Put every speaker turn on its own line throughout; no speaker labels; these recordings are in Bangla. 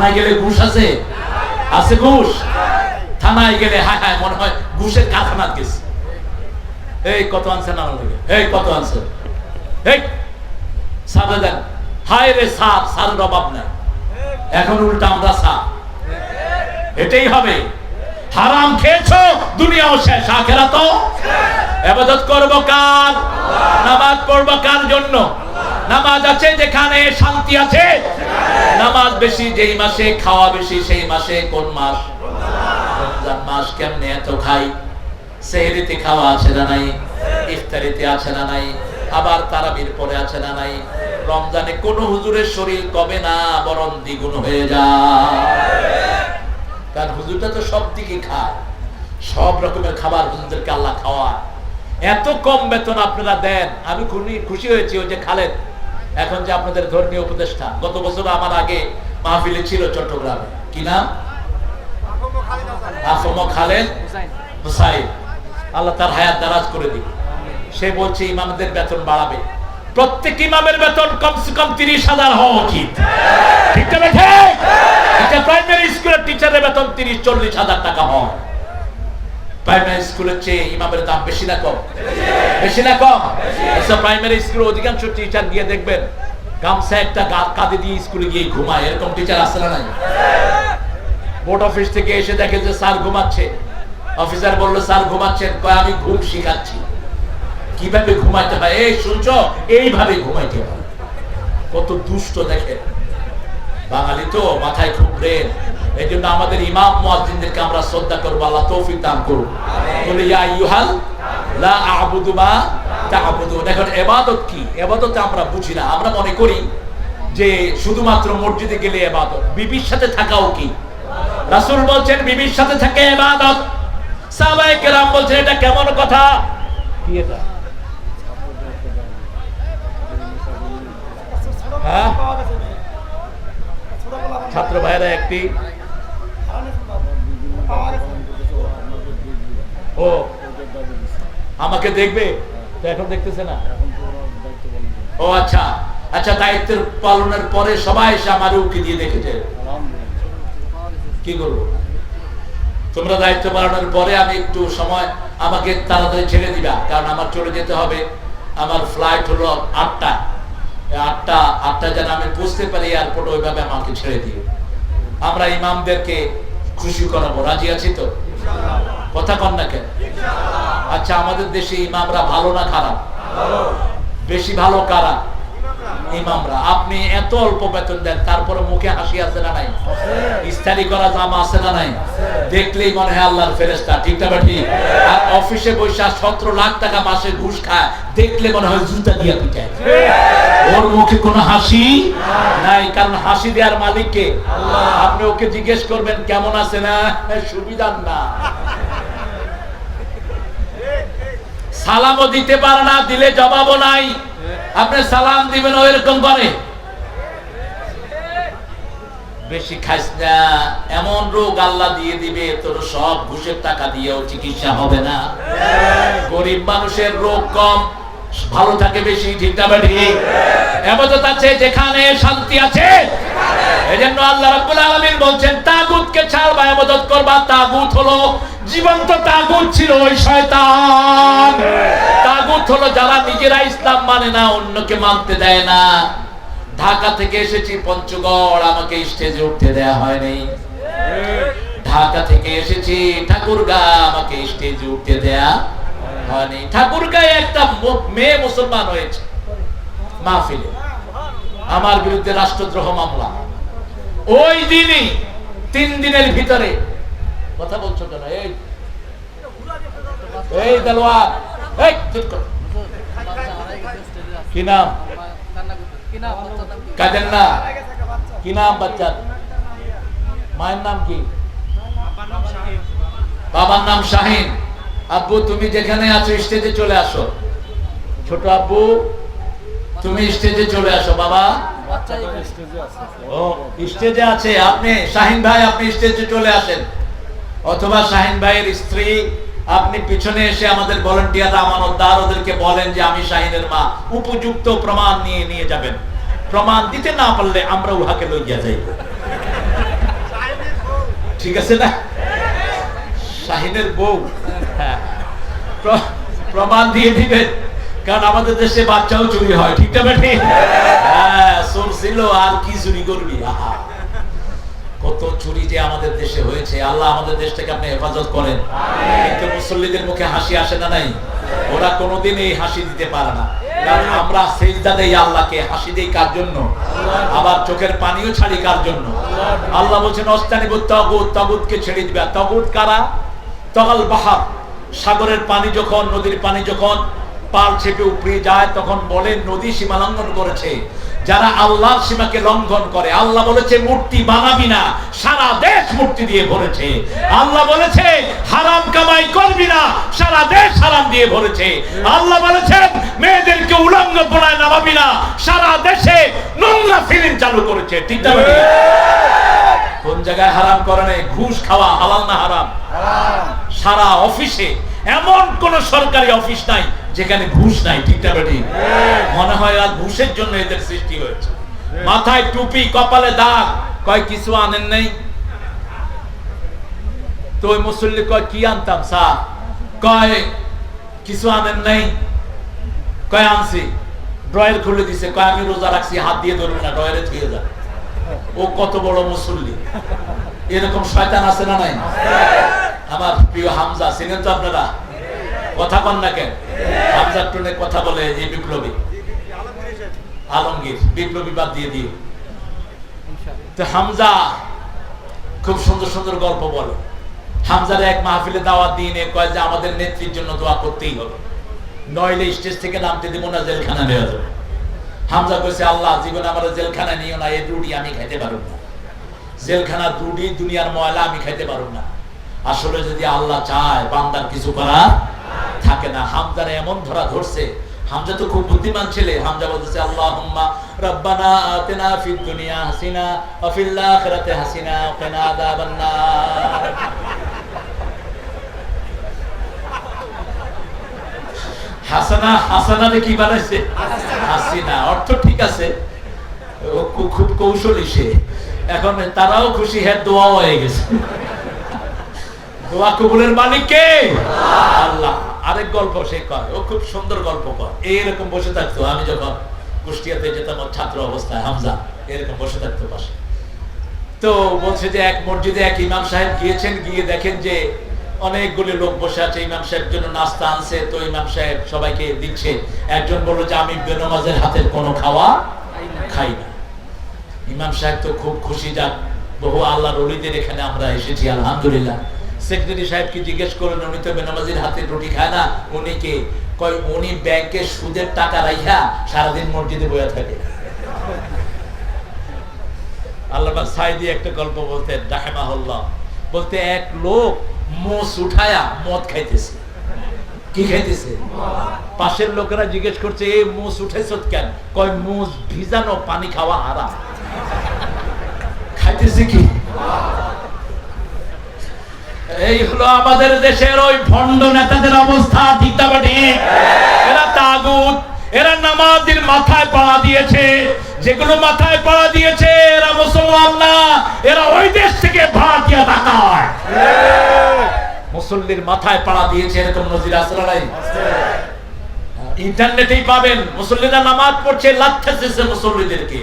থানায় গেলে ঘুষ আছে? আছে ঘুষ? থানায় গেলে হায় হায় মনে হয় ঘুষের কারখানার গেছে। এই কত আনছেন আমার লাগে, এই কত আনছেন, এই সাদা দেন, হায় রে সার, সারের অভাব নাই। এখন উল্টা আমরা সার, এটাই হবে। হারাম খেয়েছো, দুনিয়াও শেষ, আখিরাতও ইবাদত করব কার? নামাজ পড়ব কার জন্য? নামাজ আছে যেখানে শান্তি আছে। নামাজ বেশি যেই মাসে, খাওয়া বেশি সেই মাসে। কোন মাস? রমজান মাস। কেমনে এত খাই? সেহরিতে খাওয়া আছে না নাই? ইফতারিতে আছে না নাই? আবার তারাবির পরে আছে না নাই? রমজানে কোন হুজুরের শরীর কমে না, বরং দ্বিগুণ হয়ে যায়। কারণ হুজুরটা তো সব দিকে খায়, সব রকমের খাবার হুজুরদেরকে আল্লাহ খাওয়ায়। এত কম বেতন আপনারা দেন, আমি খুশি হয়েছি। ওই যে খালেদ, এখন যে আপনাদের ধর্মীয় উপদেষ্টা, গত বছর আমার আগে মাহফিলে ছিল চট্টগ্রামে, কি নাম? আফম খালেদ হুসাইন, আল্লাহ তার হায়াত দারাজ করে দিক। সে বলছে ইমামদের বেতন বাড়াবে, প্রত্যেক ইমামের বেতন কমসে কম 30,000 হওয়া উচিত। ঠিক না বেঠে? এটা প্রাইমারি স্কুলের টিচারের বেতন 30-40,000 টাকা হয়। প্রাইমারি স্কুলের চেয়ে ইমামের দাম বেশি না কম? বেশি না কম? আচ্ছা, প্রাইমারি স্কুলে অধিকাংশ টিচার গিয়ে দেখবেন গামছা একটা কাঁধে দিয়ে স্কুলে গিয়ে ঘুমায়। এরকম টিচার আছে না নাই? বোর্ড অফিস থেকে এসে দেখে যে স্যার ঘুমাচ্ছে, অফিসার বলল স্যার ঘুমাচ্ছেন, কয় আমি ঘুম শিখাচ্ছি কিভাবে ঘুমাইতে হয়। এই শুনছো, এইভাবে ঘুমাইতে হয়। কত দুষ্ট দেখেন। বাঙালি তো মাথায় খুব ব্রেন, এই জন্য আমাদের ইমাম মুয়াজ্জিনদেরকে আমরা শ্রদ্ধা করবো। আল্লাহ তৌফিক দান করুন। বলে ইয়া আইয়ুহাল লা আ'বুদু মা তা'বুদুন। এখন ইবাদত কি? ইবাদত আমরা বুঝি না। আমরা মনে করি যে শুধুমাত্র মসজিদে গেলে ইবাদত। বিবির সাথে থাকাও কি? রাসূল বলছেন বিবির সাথে থাকে ইবাদত। সাহাবায়ে কেরাম বলছেন এটা কেমন কথা? কি এটা? হ্যাঁ, ছাত্র ভাইরা একটি ও আমাকে দেখবে তো, এখন দেখতেছে না। ও আচ্ছা আচ্ছা, দায়িত্বের পালনের পরে সবাই এসে আমার উকি দিয়ে দেখেছে। কি করবো? তোমরা দায়িত্ব পালনের পরে আমি একটু সময় আমাকে তাড়াতাড়ি ছেড়ে দিবা, কারণ আমার চলে যেতে হবে। আমার ফ্লাইট হলো 8টা। 8টা যেন আমি বুঝতে পারি এয়ারপোর্টে, ওইভাবে আমাকে ছেড়ে দিও। আমরা ইমামদেরকে খুশি করাবো, রাজি আছি তো? কথা কন না কেন? আচ্ছা, আমাদের দেশে ইমামরা ভালো না খারাপ? বেশি ভালো কারা? ইমামরা। আপনি এত অল্প বেতন দেন, তারপরে মুখে হাসি আছে না নাই? ইস্তারি করা জামা আছে না নাই? দেখলেই মনে হয় আল্লাহর ফেরেশতা। ঠিক না ঠিক? আর অফিসে বসে 17 লাখ টাকা মাসে ঘুষ খায়, দেখলে মনে হয় জুতা দিয়া পিটায়। ওর মুখে কোনো হাসি নাই, কারণ হাসি দেওয়ার মালিক কে? আল্লাহ। আপনি ওকে জিজ্ঞেস করবেন কেমন আছে না, সুবিধার না। সালামও দিতে পারে না, দিলে জবাবও নাই। আপনি সালাম দিবেন ওইরকম করে। বেশি খাইস না, এমন রোগ আল্লাহ দিয়ে দিবে তোর সব ঘুষের টাকা দিয়েও চিকিৎসা হবে না। গরিব মানুষের রোগ কম, ভালো থাকে বেশি। ঠিক না ঠিক? ইবাদত আছে যেখানে শান্তি আছে। এজন্য আল্লাহ রাব্বুল আলামিন বলছেন তাগুতকে ছাড়বা, ইবাদত করবা। তাগুত হলো জীবন্ত তাগুত ছিল ওই শয়তান। তাগুত হলো যারা নিজেরা ইসলাম মানে না, অন্যকে মানতে দেয় না। ঢাকা থেকে এসেছি পঞ্চগড়, আমাকে স্টেজে উঠতে দেয়া হয়নি। ঢাকা থেকে এসেছি ঠাকুরগাঁ, আমাকে স্টেজে উঠতে দেয়া হয়নি। ঠাকুরগাঁয়ে একটা মেয়ে মুসলমান হয়েছে মাহফিলে, আমার বিরুদ্ধে রাষ্ট্রদ্রোহ মামলা। ওই দিনই 3 দিনের ভিতরে, কথা বলছো কেন? এই দেলোয়ার, এই চুপ কর। কি নাম? কাদের না? কি নাম বাচ্চার? মায়ের নাম কি? বাবার নাম শাহিন। আব্বু তুমি যেখানে আছো স্টেজে চলে আসো। ছোট আব্বু তুমি স্টেজে চলে আসো। বাবা ও স্টেজে আছে, আপনি শাহিন ভাই আপনি স্টেজে চলে আসেন। অথবা শাহিন ভাইয়ের স্ত্রী আপনি পিছনে এসে আমাদের ভলান্টিয়াররা আমানতদার, ওদেরকে বলেন যে আমি শাহিনের মা, উপযুক্ত প্রমাণ নিয়ে যাবেন। প্রমাণ দিতে না পারলে আমরা উহাকে লইয়া যাইব। ঠিক আছে না? শাহিনের বউ প্রমাণ দিয়ে দিবেন, কারণ আমাদের দেশে বাচ্চাও চুরি হয়, ঠিক না বেটি? হ্যাঁ, চোর ছিল আর কি চুরি করবি? আহা, কত চুরি যে আমাদের দেশে হয়েছে। আল্লাহ আমাদের দেশটাকে আপনি হেফাজত করেন। কিন্তু মুসল্লিদের মুখে হাসি আসে না? নাই, ওরা কোনোদিন এই হাসি দিতে পারে না, কারণ আমরা সিজদা দেই আল্লাহকে, হাসি দেই কার জন্য? আবার চোখের পানিও ছাড়ি কার জন্য? আল্লাহ বলছেন অস্তানিবুত তাগুত, তাগুতকে ছেড়ে দিবে। তাগুত কারা? তগাল বাহার, সাগরের পানি যখন, নদীর পানি যখন পাল ছেপে উপড়ে যায়, তখন বলে নদী সীমা লঙ্ঘন করেছে। যারা আল্লাহর সীমাকে লঙ্ঘন করে, আল্লাহ বলেছে মূর্তি বানাবি না, সারা দেশ মূর্তি দিয়ে ভরেছে। আল্লাহ বলেছে হারাম কামাই করবি না, সারা দেশ হারাম দিয়ে ভরেছে। আল্লাহ বলেছেন মেয়েদেরকে উলঙ্গ পড়ায় নামাবি না, সারা দেশে নোংরা ফিল্ম চালু করেছে। ঠিক না? কোন জায়গায় হারাম করে নাই? ঘুষ খাওয়া হালাল না হারাম? সারা অফিসে এমন কোন সরকারি অফিস নাই যেখানে ঘুষ নাই। ঠিক না বেটি? মনে হয় আর ঘুষের জন্য এদের সৃষ্টি হয়েছে। মাথায় টুপি, কপালে দাগ, কয় কিছু আনেন নাই? তো ওই মুসল্লি কয় কি আনতাম স্যার? কয় কিছু আনেন নাই? কয় আনছি। ড্রয়ার খুলে দিছে, কয় আমি রোজা রাখছি, হাত দিয়ে ধরবি না, ড্রয়ারে থুয়ে যা। ও কত বড় মুসল্লি! এরকম শয়তান আছে না নাই? আমার প্রিয় হামজা চিনেন তো আপনারা? কথা কন না কেন? হামজা টুনে কথা বলে এই বিপ্লবী আলমগীর, বিপ্লবী বাদ দিয়ে দিও তো। হামজা খুব সুন্দর সুন্দর গল্প বলে। হামজার এক মাহফিলে দাওয়াত দিয়ে নিয়ে কয় যে আমাদের নেত্রীর জন্য দোয়া করতেই হবে, নইলে স্টেজ থেকে নামতে দেবো না, জেলখানা নেওয়া যাবে। হামজা কইছে আল্লাহ জীবনে আমার জেলখানা নিও না, এই রুটি আমি খাইতে পারব না, জেলখানার রুটি দুনিয়ার ময়লা আমি খাইতে পারব না। আসলে যদি আল্লাহ চায় বান্দার কিছু করা থাকে না। হামজার এমন ধরা ধরছে, হামজা তো খুব বুদ্ধিমান ছেলে। হামজা বলতেছে আল্লাহুম্মা রাব্বানা আতিনা ফিদ দুনিয়া হাসিনা ওয়া ফিল আখিরাতি হাসিনা ওয়া কিনা আযাবান নার। হাসানা, হাসানারে কি বানাইছে? হাসিনা। অর্থ ঠিক আছে, ও খুব কৌশলী সে। এখন তারাও খুশি, হ্যাঁ দোয়াও হয়ে গেছে। দোয়া কবুলের মালিক কে? আল্লাহ। আরেক গল্প সে কয়, ও খুব সুন্দর গল্প কয়। এইরকম বসে থাকতো, আমি যখন কুষ্টিয়াতে যেতাম ছাত্র অবস্থায়, হামজা এরকম বসে থাকতো পাশে। তো বলছে যে এক মসজিদে এক ইমাম সাহেব গিয়েছেন, গিয়ে দেখেন যে অনেকগুলি লোক বসে আছে, ইমাম সাহেবের জন্য নাস্তা আনছে। তো ইমাম সাহেব সবাইকে দিচ্ছে। একজন বলল যে আমি বেনামাজের হাতের কোনো খাওয়া খাই না। ইমাম সাহেব তো খুব খুশি, যাক বহু আল্লাহর ওলিদের এখানে আমরা এসেছি, আলহামদুলিল্লাহ। সেক্রেটারি সাহেবকে জিজ্ঞেস করলেন উনি তো বেনামাজির হাতে রুটি খায় না, উনি কে? কয় উনি ব্যাংকে সুদের টাকা রাইখা সারাদিন মসজিদে বসে থাকে। আল্লাহ পাক সাইদি একটা গল্প বলতেন রাহিমাহুল্লাহ, বলতে এক লোক মোষ উঠায়া মদ খাইতেছে। কি খাইতেছে? পাশের লোকেরা জিজ্ঞেস করছে এই মোষ উঠাইছ কেন? কয় মোষ ভিজানো পানি খাওয়া হারাম। খাইতেছে কি? এই হলো আমাদের দেশের ওই ভণ্ড নেতাদের অবস্থা। ঠিক না ঠিক? এরা তাগুত, এরা নামাজের মাথায় পাড়া দিয়েছে। যেগুলো মাথায় পাড়া দিয়েছে এরা মুসলমান না, এরা ওই দেশ থেকে ভাড়াটিয়া টাকা হয়। মুসল্লির মাথায় পাড়া দিয়েছে, এরকম নজির আছে না নাই? ইন্টারনেটেই পাবেন, মুসল্লিরা নামাজ পড়ছে, লাথেছে মুসল্লিদেরকে।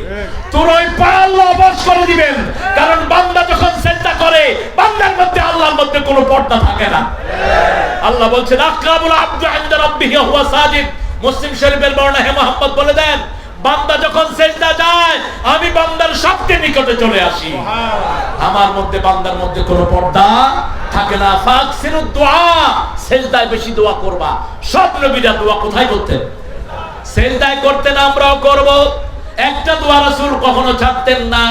তোর ওই পাড়া আল্লাহ অবশ করে দিবেন, কারণ বান্দা যখন সিজদা করে বান্দার মধ্যে আল্লাহর মধ্যে কোনো পর্দা থাকে না। আল্লাহ বলছেন আকরাবুল আবদু ইনদা রাব্বিহি হুয়া সাজিদ। মুসলিম শরীফের বর্ণনা হে মুহাম্মদ বলে দেন, বান্দা যখন সিজদা যায় আমি বান্দার সবচেয়ে নিকটে চলে আসি। আমার মধ্যে বান্দার মধ্যে কোনো পর্দা থাকে না। ফাকসিরুদ দুআ, সিজদায় বেশি দোয়া করবা। সব নবীরা দোয়া কোথায় করতেন? সিজদায় করতেন, আমরাও করব। একটা দোয়া রাসূল কখনো ছাড়তেন না,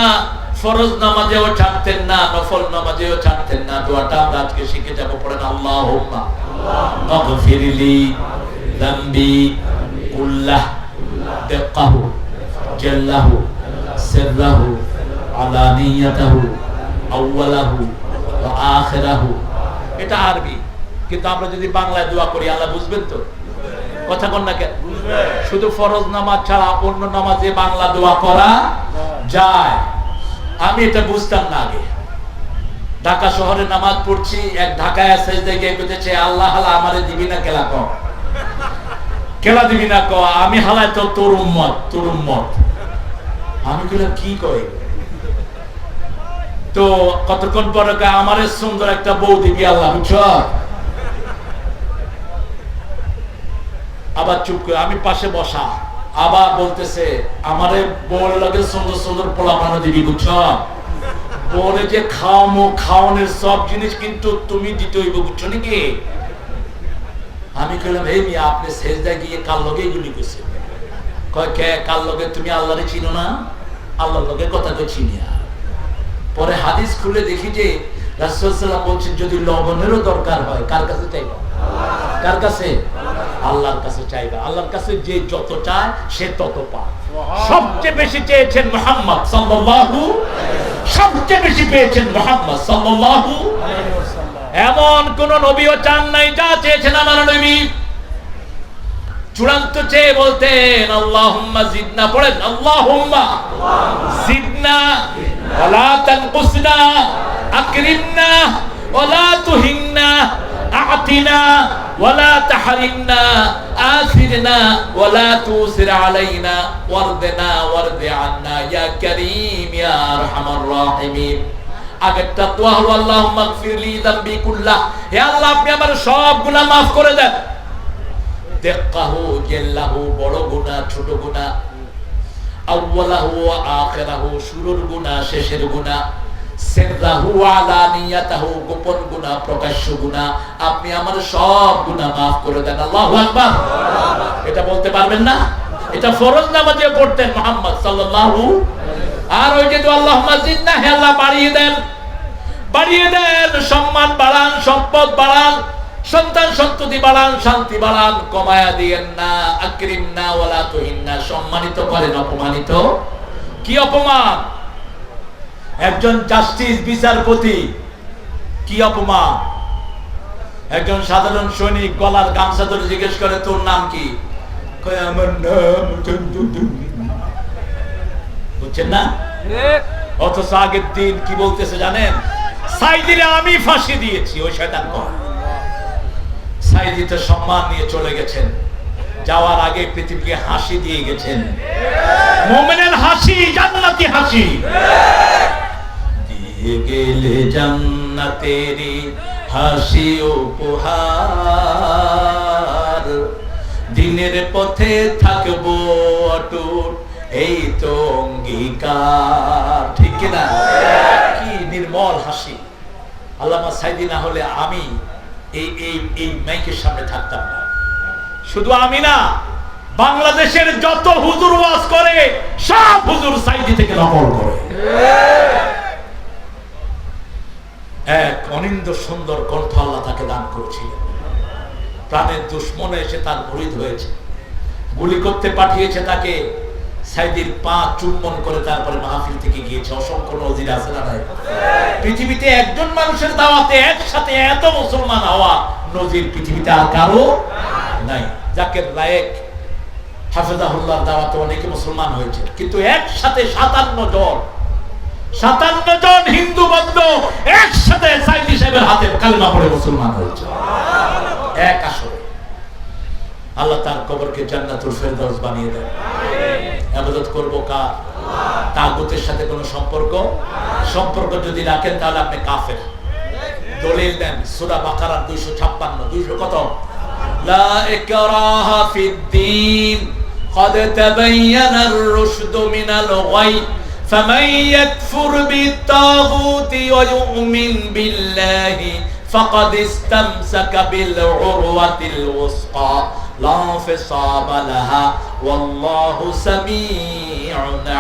ফরজ নামাজেও ছাড়তেন না, নফল নামাজেও ছাড়তেন না। দোয়াটা আমরা আজকে শিখে যাব। পড়েন আল্লাহুম্মা আগফিরলি যামবি কুল্লাহ দাক্কাহু জাল্লাহু সিররাহু আলানিয়াতাহু আউওয়ালাহু ওয়া আখিরাহু। এটা আরবি, কিন্তু আমরা যদি বাংলায় দোয়া করি আল্লাহ বুঝবেন তো? কথা বল না কেন? শুধু ফরজ নামাজ ছাড়া অন্য নামাজে বাংলা দোয়া করা যায়। আমি এটা বুঝতাম না আগে, ঢাকা শহরে নামাজ পড়ছি, এক ঢাকায় সেজদায় গিয়ে কইতেছে আল্লাহ হালা আমারে দিবি না কেলা ক, কেলা দিবি না ক, আমি হালায় তো তোর উম্মত। আমি কইলাম কি কয়? তো কতক্ষণ পরে আমারে সুন্দর একটা বউ দিবি আল্লাহ, বুঝছো? আবার চুপ করে, আমি পাশে বসা, আবার বলতেছে আমারে বউর লাগে সুন্দর সুন্দর পোলা বানা দিবি, বুঝছো? বলে যে খাওয়ানোর সব জিনিস কিন্তু তুমি দিতে হইব, বুঝছো নাকি? আমি কইলাম এই মিয়া আপনি সেজদায় গিয়ে কার লগে এগুলি করছেন? কয় কে কার লগে? তুমি আল্লাহরে চিনো না? আল্লাহর লগে কথা কই চিনি না। পরে হাদিস খুলে দেখি যে রাসূল সাল্লাল্লাহু আলাইহি ওয়াসাল্লাম বলছেন যদি লবণেরও দরকার হয় কার কাছে চাইবা? কার কাছে? আল্লাহর কাছে চাইবা। আল্লাহর কাছে যে যত চায় সে তত পায়। সবচেয়ে বেশি চেয়েছেন মুহাম্মদ সাল্লাল্লাহু, সবচেয়ে বেশি পেয়েছেন মুহাম্মদ সাল্লাল্লাহু আলাইহি ওয়াসাল্লাম। এমন কোন নবীও চান নাই যা চেয়েছেন আমার নবী। চূড়ান্ত চেয়ে বলতেন আল্লাহুম্মা জিদনা, পড়েন আল্লাহুম্মা জিদনা ওয়ালা তানকুসনা আকরিমনা ওয়ালা তুহিন্না আ'তিনা ওয়ালা তাহরিমনা আথিরনা ওয়ালা তুসির আলাইনা ওয়ারদিনা ওয়ারদি আন্না ইয়া কারীম ইয়া আরহামার রাহিমিন। আগেরটা দোয়া হলো আল্লাহুম্মা গফিরলি যামবি কুল্লাহ, হে আল্লাহ আপনি আমার সব গুনাহ maaf করে দেন। দেক্কাহু জেল্লাহু, বড় গুনাহ ছোট গুনাহ, আউওয়ালাহু ওয়া আখিরাহু, শুরুর গুনাহ শেষের গুনাহ, সিররাহু ওয়া আলানিয়াতাহু, গোপন গুনাহ প্রকাশ্য গুনাহ, আপনি আমার সব গুনাহ maaf করে দেন। আল্লাহু আকবার। এটা বলতে পারবেন না? এটা ফরজ নামাজে পড়তেন মুহাম্মদ সাল্লাল্লাহু। আর ওই যে আল্লাহুম্মা জিদনা, হে আল্লাহ বাড়িয়ে দেন, বাড়িয়ে দেন, সম্মান বাড়ান, সম্পদ বাড়ান, সন্তান সন্ততি বাড়ান, শান্তি বাড়ান, কমায়া দিয়েন না। আকরিমনা ওয়ালা তুহিন্না, সম্মানিত করেন, অপমানিত কি অপমান? একজন জাস্টিস বিচারপতি কি অপমান? একজন সাধারণ সৈনিক গলার গামছা ধরে জিজ্ঞেস করে তোর নাম কি? কয় আমার নাম চন্দ্রদূত। বুঝছেন না? অথচ আগের দিন কি বলতেছে জানেন? সাইদিরে আমি ফাঁসি দিয়েছি। ওই শয়তান কয় সাইদি তো সম্মান নিয়ে চলে গেছেন, যাওয়ার আগে পৃথিবীকে হাসি দিয়ে গেছেন। মুমিনের হাসি জান্নাতি হাসি। দিয়ে গেলে জান্নাতেরি হাসি উপহার, দিনের পথে থাকবো অটুট এই তো অঙ্গীকার। ঠিক কিনা? কি নির্মল হাসি। আল্লামা সাইদি না হলে আমি এই মাইকের সামনে থাকতাম না। শুধু আমি না, বাংলাদেশের যত হুজুর ওয়াজ করে সব হুজুর সাইদি থেকে নকল করে। এক অনিন্দ সুন্দর কণ্ঠ আল্লাহ তাকে দান করেছিলেন। প্রাণের দুশ্মন এসে তার মুরিদ হয়েছে, গুলি করতে পাঠিয়েছে তাকে, সাইদির পা চুম্বন করে তারপরে মাহফিল থেকে গিয়েছে। অসংখ্য নজির আছে না নাই? পৃথিবীতে একজন মানুষের দাওয়াতে একসাথে এত মুসলমান হওয়া নজির পৃথিবীতে আর কারো নাই। জাকির নায়েক হাফেজাহুল্লাহর দাওয়াতে অনেকে মুসলমান হয়েছে, কিন্তু একসাথে 57 জন হিন্দু বৌদ্ধ একসাথে সাইদি সাহেবের হাতে কালেমা পড়ে মুসলমান হয়েছে এক আসরে। আল্লাহ তার কবরকে জান্নাতুল ফেরদাউস বানিয়ে দেন। ইবাদত করব কার? তাগুতের সাথে কোনো সম্পর্ক যদি রাখেন তাহলে আপনি কাফের। দলিল দেন সূরা বাকারার 256 200 কত? লা ইকরাহা ফিদ-দীন قد تبين الرشد من الغي فمن يكفر بالطاغوت ويؤمن بالله فقد استمسك بالعروة الوثقى لا انفصام لها والله سميع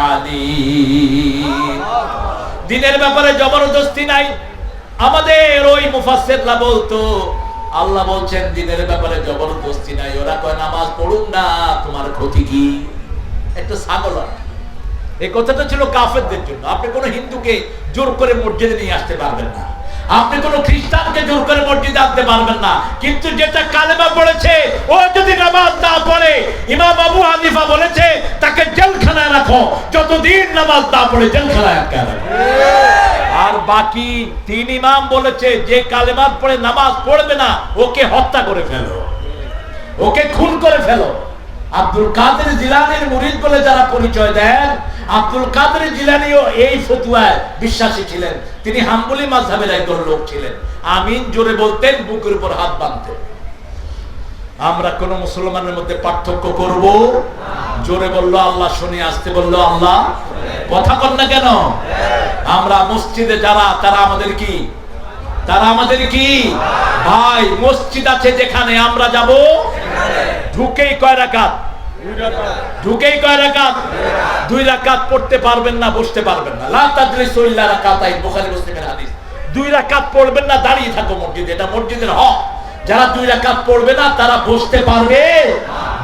عليم। দিনের ব্যাপারে জবরদস্তি নাই। আমাদের ওই মুফাসসিররা বলতো আল্লাহ বলছেন দিনের ব্যাপারে জবরদস্তি নাই। ওরা কয় নামাজ পড়ুন না, তোমার ক্ষতি কি? একটা ছাগল। এই কথাটা ছিল কাফেরদের জন্য। আপনি কোন হিন্দুকে জোর করে মসজিদে নিয়ে আসতে পারবেন না। আপনি কোন খ্রিস্টানকে জোর করে মসজিদে আনতে পারবেন না, কিন্তু যেটা কালেমা পড়েছে ও যদি নামাজ না পড়ে, ইমাম আবু হানিফা বলেছে তাকে জেলখানায় রাখো, যতদিন নামাজ না পড়ে জেলখানায় আটকে রাখো। আর বাকি 3 ইমাম বলেছে যে কালেমা পড়ে নামাজ পড়বে না ওকে হত্যা করে ফেলো, ওকে খুন করে ফেলো। আব্দুল কাদের জিলানীর মুরিদ বলে যারা পরিচয় দেন, আব্দুল কাদের জিলানীও এই ফতোয়ায় বিশ্বাসী ছিলেন। তিনি হাম্বলি মাযহাবের একজন লোক ছিলেন। আমিন জোরে বলতেন, বুকের উপর হাত বাঁধতেন। আমরা কোন মুসলমানের মধ্যে পার্থক্য করব? জোরে বললো আল্লাহ শুনি, আসতে বললো আল্লাহ। কথা কর না কেন? আমরা মসজিদে যারা, তারা আমাদের কি? তারা আমাদের কি ভাই? মসজিদ আছে যেখানে আমরা যাব, ঢুকেই কয় রাকাত? ঢুকেই কয় রাকাত? 2 রাকাত পড়তে পারবেন না, বসতে পারবেন না। লা তাজলিসু ইল্লা রাকাতাইন, বুখারী মুসলিমের হাদিস। 2 রাকাত পড়বেন না, দাঁড়িয়ে থাকো মসজিদে, এটা মসজিদের হক। যারা 2 রাকাত পড়বে না তারা বসতে পারবে,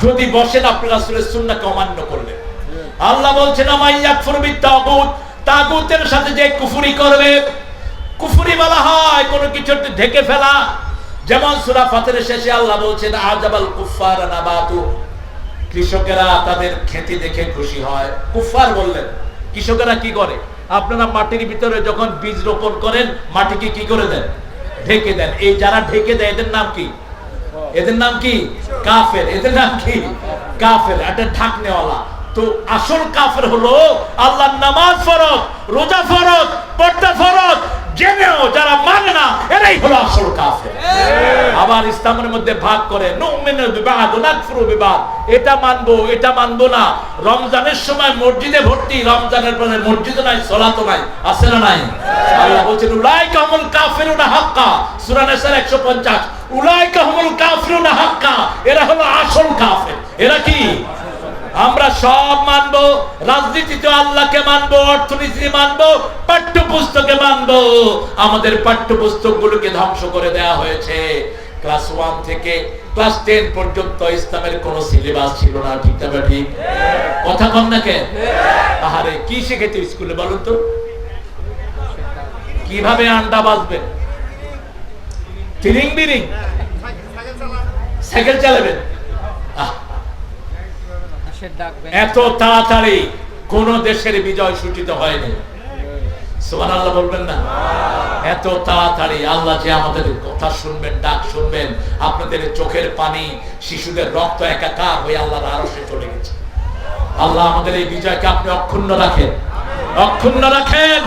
যদি বসেন আপনি রাসূলের সুন্নাহকে অমান্য করবেন। আল্লাহ বলছেন মাইয়াকফুর বিত্তাগুত, তাগুতের সাথে যে কুফরি করবে, কুফরি বলা হয় কোন কিছু ঢেকে ফেলা। যেমন সূরা ফাতিরের শেষে আল্লাহ বলছেন আযাবাল কুফার নাবাতু, কৃষকেরা তাদের খেতি দেখে খুশি হয়। কুফার বললেন, কৃষকেরা কি করে? আপনারা মাটির ভিতরে যখন বীজ রোপণ করেন, মাটিকে কি করে দেন? ঢেকে দেন। এই যারা ঢেকে দেয় এদের নাম কি? এদের নাম কি? কাফের। এদের নাম কি? কাফের। এটা ঢাকনেওয়ালা। তো আসল কাফের হলো আল্লাহর নামাজ ফরজ, রোজা ফরজ, পর্দা ফরজ জেনেও যারা মানে না, এরাই হলো আসল কাফের। আবার ইসলামের মধ্যে ভাগ করে, নুমিনু বিবাদ নাকফুরু বিবাদ, এটা মানবো এটা মানবো না। রমজানের সময় মসজিদে ভর্তি, রমজানের পরে মসজিদে নাই, সালাতও নাই, আছে না নাই? আল্লাহ বলেন উলাইকা হুমুল কাফিরুনা হাক্কা, সূরা নিসার 150। উলাইকা হুমুল কাফিরুনা হাক্কা, এরা হলো আসল কাফের। এরা কি? আমরা সব মানবো, রাজনীতিতে আল্লাহকে মানবো, অর্থনীতি মানবো, পাঠ্যপুস্তকে মানবো। আমাদের পাঠ্যপুস্তকগুলোকে ধ্বংস করে দেওয়া হয়েছে। ক্লাস 1 থেকে ক্লাস 10 পর্যন্ত ইসলামের কোন সিলেবাস ছিল না। ঠিক না ঠিক? কথা কম না কেন? আহারে কি শিখেছে স্কুলে বলুন তো? কিভাবে আন্ডা বাজবে, তিরিং বিরিং, সাইকেল চালাবেন। এত তাড়াতাড়ি কোন দেশের বিজয় সূচিত হয়নি। সুবহানাল্লাহ বলবেন না? এত তাড়াতাড়ি আল্লাহ যে আমাদের কথা শুনবেন, ডাক শুনবেন, আপনাদের চোখের পানি, শিশুদের রক্ত একাকার হয়ে আল্লাহর আরশে চলে গেছে। আল্লাহ আমাদের এই বিজয়কে আপনি অক্ষুণ্ণ রাখেন, অক্ষুণ্ণ রাখেন।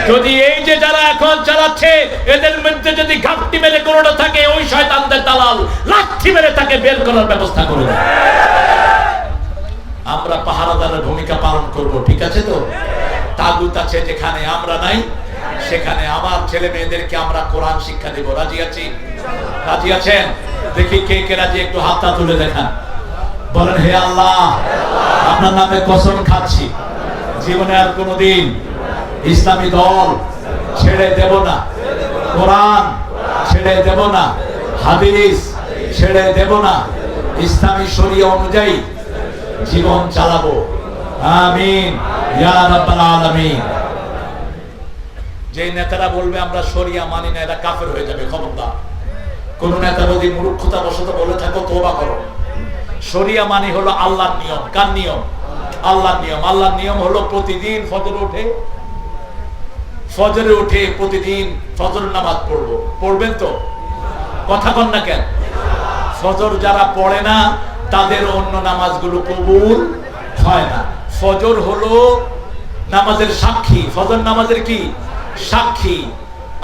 যদি এই যে যারা এখন চালাচ্ছে এদের মধ্যে যদি ঘাপটি মেরে কোনোটা থাকে, ওই শয়তানদের দালাল লাঠি মেরে তাকে বের করার ব্যবস্থা করে দেন। আমরা পাহারাদারের ভূমিকা পালন করব, ঠিক আছে তো? তাগুত আছে যেখানে, আমরা নাই সেখানে আমার ছেলে মেয়েদেরকে আমরা কোরআন শিক্ষা দেব। রাজি আছি? রাজি আছেন? দেখি কে কে রাজি, একটু হাতটা তুলে দেখান। বলেন হে আল্লাহ, আপনার নামে কসম খাচ্ছি জীবনে আর কোনোদিন ইসলামী দল ছেড়ে দেব না, কোরআন ছেড়ে দেব না, হাদিস ছেড়ে দেব না, ইসলামী শরীয়ত অনুযায়ী জীবন চালাবো। আমিন ইয়া রাব্বাল আলামিন। যে নেতারা বলবে আমরা শরিয়া মানি না, এরা কাফের হয়ে যাবে, খবরদার। কোন নেতা যদি মূর্খতা বশত বলে থাকো, তওবা করো। শরিয়া মানি হলো আল্লাহর নিয়ম। কার নিয়ম? আল্লাহর নিয়ম। আল্লাহর নিয়ম হলো প্রতিদিন ফজরে উঠে প্রতিদিন ফজরের নামাজ পড়বো। পড়বেন তো? কথা কন না কেন? ফজর যারা পড়ে না তাদের অন্য নামাজগুলো কবুল হয় না। ফজর হলো নামাজের সাক্ষী। ফজর নামাজের কি সাক্ষী?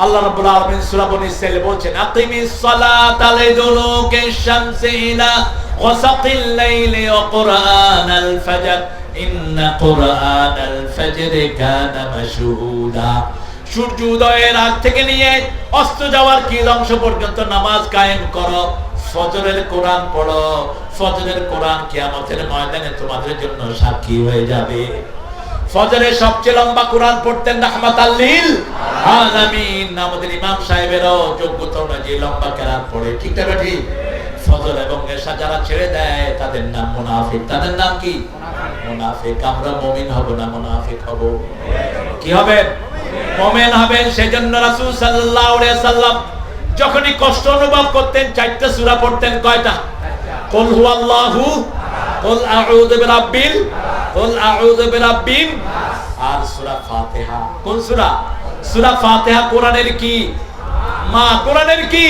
আল্লাহ রাব্বুল আলামিন সূরা বনী ইসরাঈল বলেন আকিমিস সালাতা লিদুলুকিশ শামসি ইলা ওয়াসাকিল লাইলি ওয়া কুরআনাল ফাজর ইন্না কুরআনাল ফাজরি কানা মাশহুদা। সূর্য উদয়ের আগ থেকে নিয়ে অস্ত যাওয়ার কি অংশ পর্যন্ত নামাজ কায়েম করো, ফজরের কোরআন পড়ো। ফজরের কোরআন কিয়ামতের ময়দানে তোমাদের জন্য সাক্ষী হয়ে যাবে। ফজরের সবচেয়ে লম্বা কোরআন পড়তেন রাহমাতাল লিল আলামিন। আমাদের ইমাম সাহেবেরও যোগ্যতা অনুযায়ী লম্বা কেরাত পড়ে, ঠিক না ঠিক? ফজর এবং এশা যারা ছেড়ে দেয় তাদের নাম মুনাফিক। তাদের নাম কি? মুনাফিক। আমরা মুমিন হব না মুনাফিক হব। কি হবে? মুমিন হবেন। সেজন্য রাসূল সাল্লাল্লাহু আলাইহি ওয়াসাল্লাম যখনই কষ্ট অনুভব করতেন চারটা সূরা পড়তেন। কয়টা? কুল হুয়াল্লাহু, কুল আউযু বিরাব্বিল, কুল আউযু বিরাব্বিন আর সূরা ফাতিহা। কোন সূরা? সূরা ফাতিহা কোরআনের কি মা, কোরআনের কি